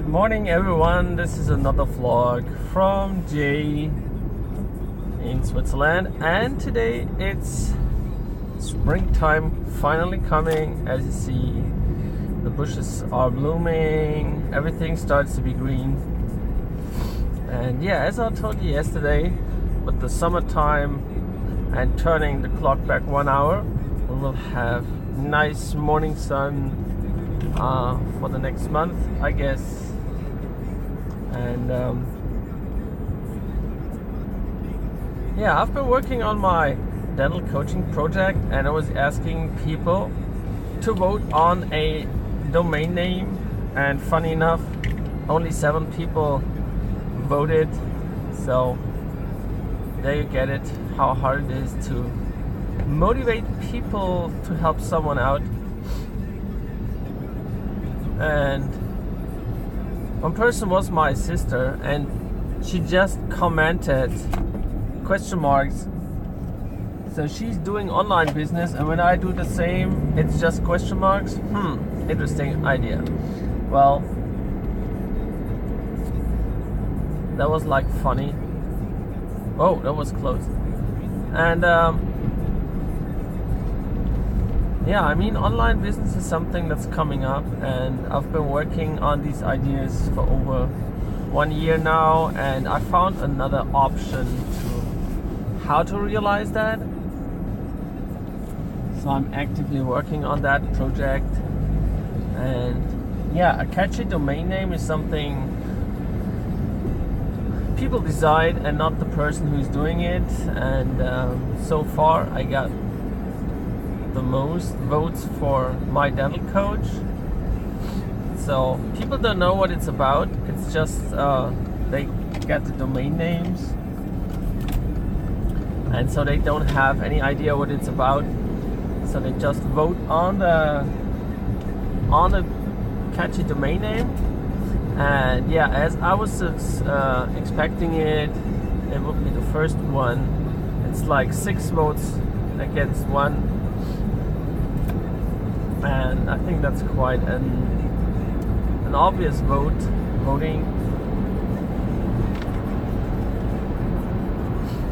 Good morning everyone, this is another vlog from Jay in Switzerland, and today it's springtime finally coming. As you see, the bushes are blooming, everything starts to be green. And yeah, as I told you yesterday, with the summertime and turning the clock back 1 hour, we will have nice morning sun for the next month, I guess. And yeah, I've been working on my dental coaching project, and I was asking people to vote on a domain name, and funny enough, only 7 people voted. So there you get it, how hard it is to motivate people to help someone out. And one person was my sister, and she just commented question marks. So she's doing online business, and when I do the same, it's just question marks. Interesting idea. Well, that was like funny. Oh, that was close. And yeah, I mean, online business is something that's coming up, and I've been working on these ideas for over 1 year now, and I found another option to how to realize that. So I'm actively working on that project. And yeah, a catchy domain name is something people decide and not the person who's doing it. And so far I got the most votes for my dental coach. So people don't know what it's about. It's just they get the domain names, and so they don't have any idea what it's about. So they just vote on the catchy domain name. And yeah, as I was expecting it would be the first one. It's like 6 votes against 1. And I think that's quite an obvious voting.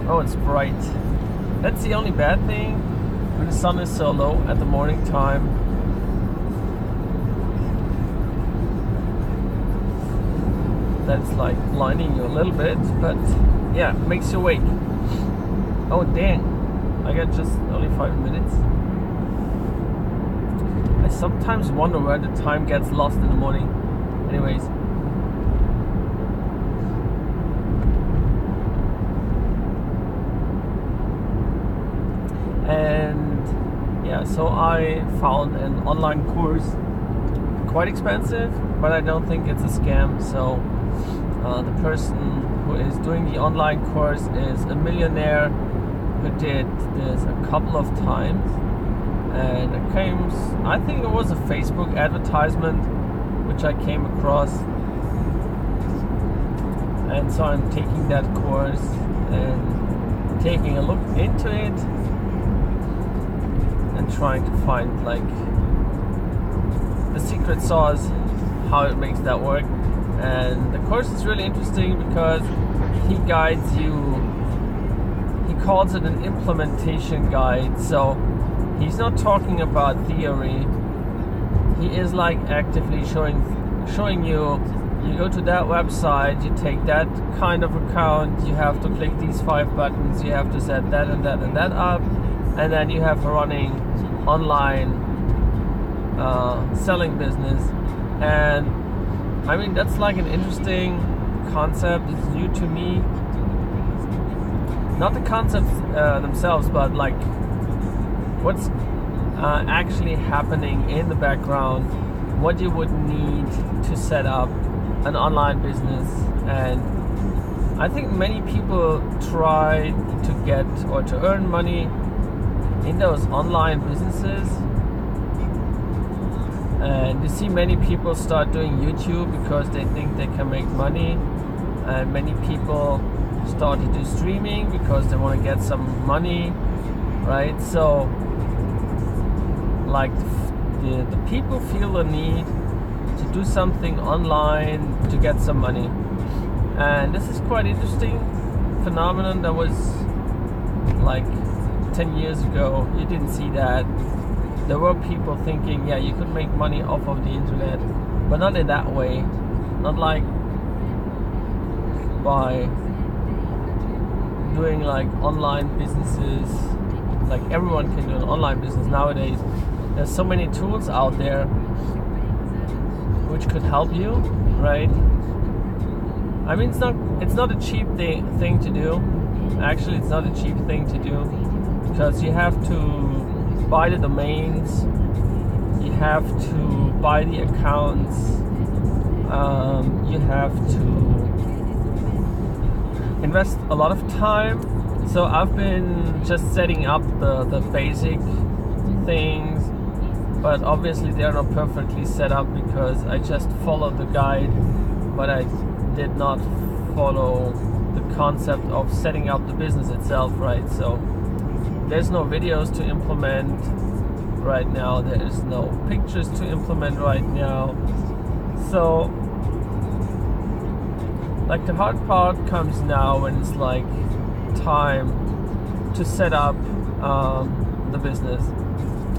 Oh, it's bright. That's the only bad thing, when the sun is so low at the morning time. That's like blinding you a little bit, but yeah, makes you awake. Oh dang, I got just only 5 minutes. I sometimes wonder where the time gets lost in the morning. Anyways. And yeah, so I found an online course, quite expensive, but I don't think it's a scam. So the person who is doing the online course is a millionaire who did this a couple of times. And it came, I think it was a Facebook advertisement which I came across, and so I'm taking that course and taking a look into it and trying to find like the secret sauce, how it makes that work. And the course is really interesting because he guides you, he calls it an implementation guide. So he's not talking about theory. He is like actively showing you. You go to that website, you take that kind of account, you have to click these 5 buttons, you have to set that and that and that up, and then you have a running online selling business. And I mean, that's like an interesting concept. It's new to me. Not the concepts themselves, but like what's actually happening in the background, what you would need to set up an online business. And I think many people try to get or to earn money in those online businesses, and you see many people start doing YouTube because they think they can make money, and many people start to do streaming because they want to get some money, right? So like the people feel the need to do something online to get some money. And this is quite interesting phenomenon that was like 10 years ago. You didn't see that. There were people thinking, yeah, you could make money off of the internet, but not in that way. Not like by doing like online businesses. Like everyone can do an online business nowadays. There's so many tools out there which could help you, right? I mean, it's not a cheap thing to do. Actually, it's not a cheap thing to do, because you have to buy the domains, you have to buy the accounts, you have to invest a lot of time. So I've been just setting up the basic things, but obviously they're not perfectly set up because I just followed the guide, but I did not follow the concept of setting up the business itself, right? So there's no videos to implement right now, there's no pictures to implement right now. So like the hard part comes now when it's like time to set up the business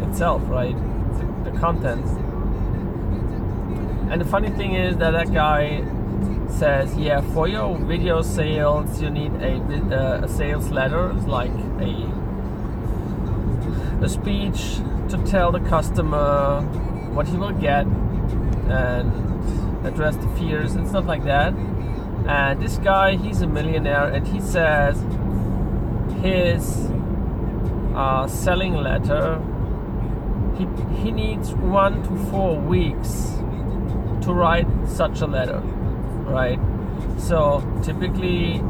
itself, right? The content. And the funny thing is that guy says, yeah, for your video sales you need a sales letter, like a speech to tell the customer what he will get and address the fears and stuff like that. And this guy, he's a millionaire, and he says his selling letter, he needs 1 to 4 weeks to write such a letter, right? So typically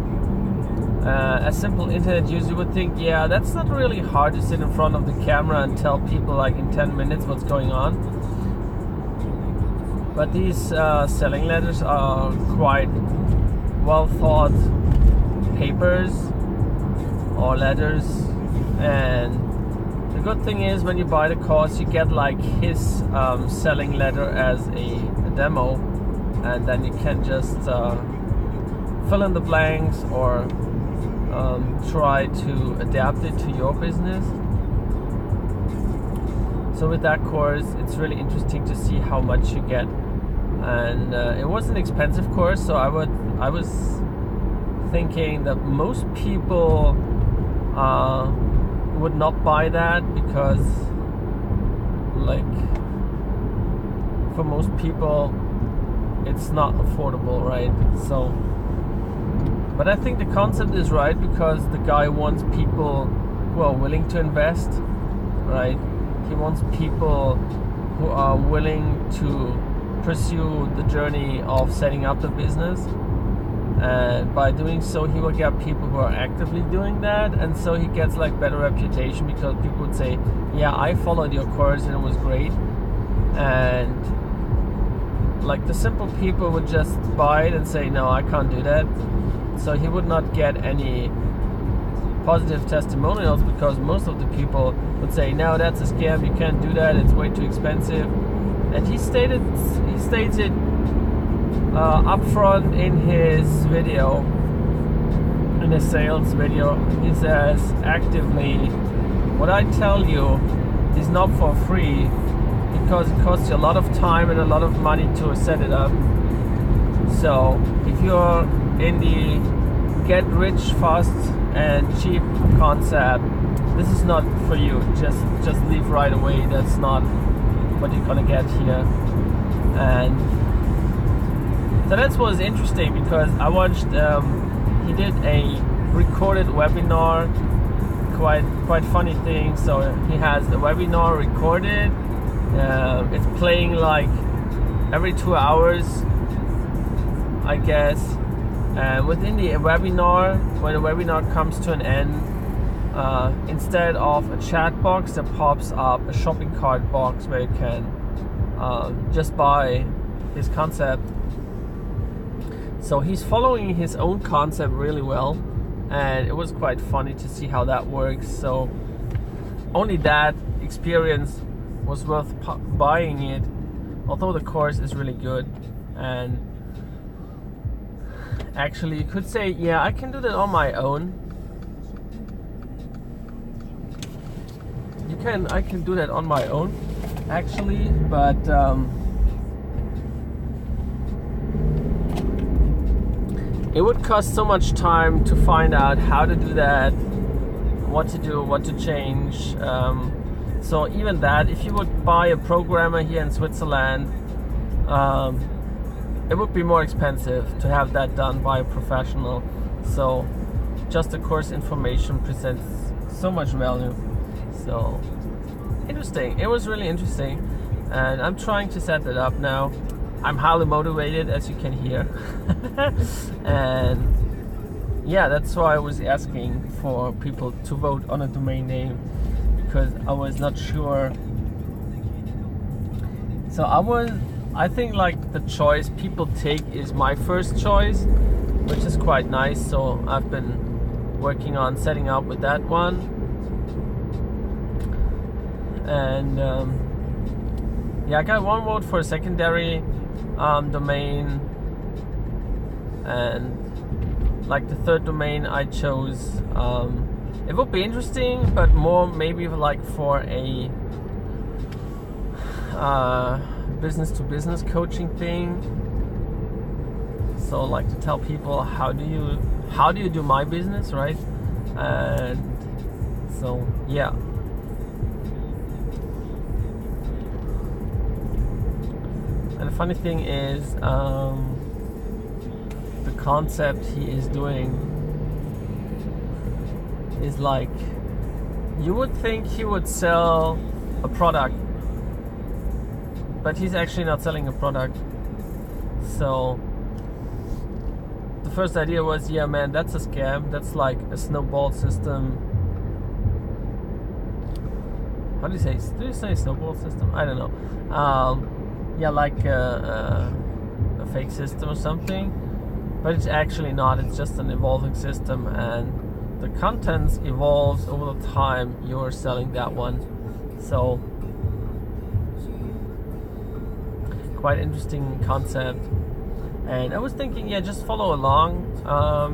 a simple internet user would think, yeah, that's not really hard to sit in front of the camera and tell people like in 10 minutes what's going on. But these selling letters are quite well thought papers or letters, and the good thing is when you buy the course you get like his selling letter as a demo, and then you can just fill in the blanks or try to adapt it to your business. So with that course it's really interesting to see how much you get. And it was an expensive course, so I was thinking that most people would not buy that, because like for most people it's not affordable, right? So, but I think the concept is right, because the guy wants people who are willing to invest, right? He wants people who are willing to pursue the journey of setting up the business, and by doing so he will get people who are actively doing that, and so he gets like better reputation, because people would say, yeah, I followed your course and it was great. And like the simple people would just buy it and say, no, I can't do that. So he would not get any positive testimonials, because most of the people would say, no, that's a scam, you can't do that, it's way too expensive. And he states it up front in his video, in his sales video. He says actively, what I tell you is not for free, because it costs you a lot of time and a lot of money to set it up. So if you're in the get rich fast and cheap concept, this is not for you. Just leave right away. That's not what you're gonna get here. And so that was interesting, because I watched he did a recorded webinar, quite funny thing. So he has the webinar recorded, it's playing like every 2 hours, I guess, and within the webinar, when the webinar comes to an end, instead of a chat box, there pops up a shopping cart box where you can just buy his concept. So he's following his own concept really well, and it was quite funny to see how that works. So only that experience was worth buying it, although the course is really good. And actually you could say, yeah, I can do that on my own. I can do that on my own actually, but it would cost so much time to find out how to do that, what to do, what to change. So even that, if you would buy a programmer here in Switzerland, it would be more expensive to have that done by a professional. So just the course information presents so much value. So interesting. It was really interesting, and I'm trying to set that up now. I'm highly motivated, as you can hear. And yeah, that's why I was asking for people to vote on a domain name, because I was not sure. So I think like the choice people take is my first choice, which is quite nice. So I've been working on setting up with that one. And yeah, I got one vote for a secondary domain, and like the third domain I chose, it would be interesting, but more maybe like for a business to business coaching thing. So like to tell people how do you do my business, right? And so yeah. And the funny thing is, the concept he is doing is like, you would think he would sell a product, but he's actually not selling a product. So the first idea was, yeah man, that's a scam. That's like a snowball system. How do you say snowball system? I don't know. Yeah, like a fake system or something, but it's actually not. It's just an evolving system, and the contents evolves over the time you're selling that one. So quite interesting concept. And I was thinking, yeah, just follow along.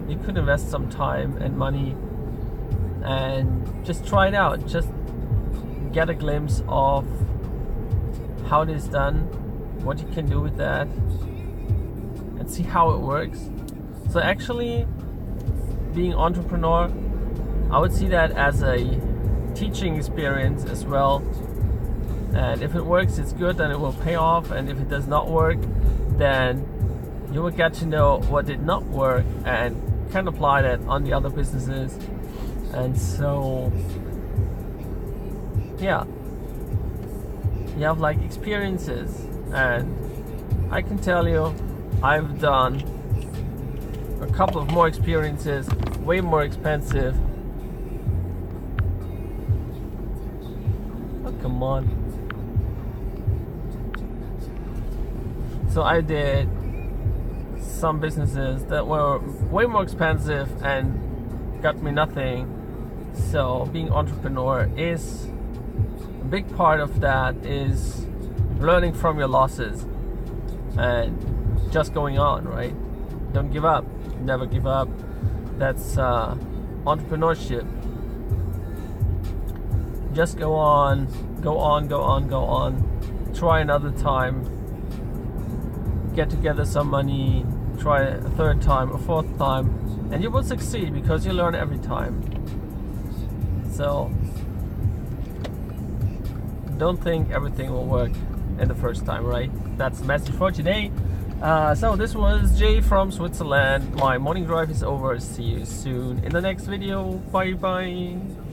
You could invest some time and money and just try it out. Just get a glimpse of how it is done, what you can do with that, and see how it works. So actually, being entrepreneur, I would see that as a teaching experience as well. And if it works, it's good, then it will pay off. And if it does not work, then you will get to know what did not work and can apply that on the other businesses. And so, yeah, you have like experiences. And I can tell you, I've done a couple of more experiences, way more expensive. Oh, come on. So I did some businesses that were way more expensive and got me nothing. So being entrepreneur is a big part of that, is learning from your losses and just going on, right? Don't give up. Never give up. That's entrepreneurship. Just go on. Try another time. Get together some money. Try a third time, a fourth time, and you will succeed because you learn every time. So don't think everything will work in the first time, right? That's the message for today. So this was Jay from Switzerland. My morning drive is over. See you soon in the next video. Bye bye.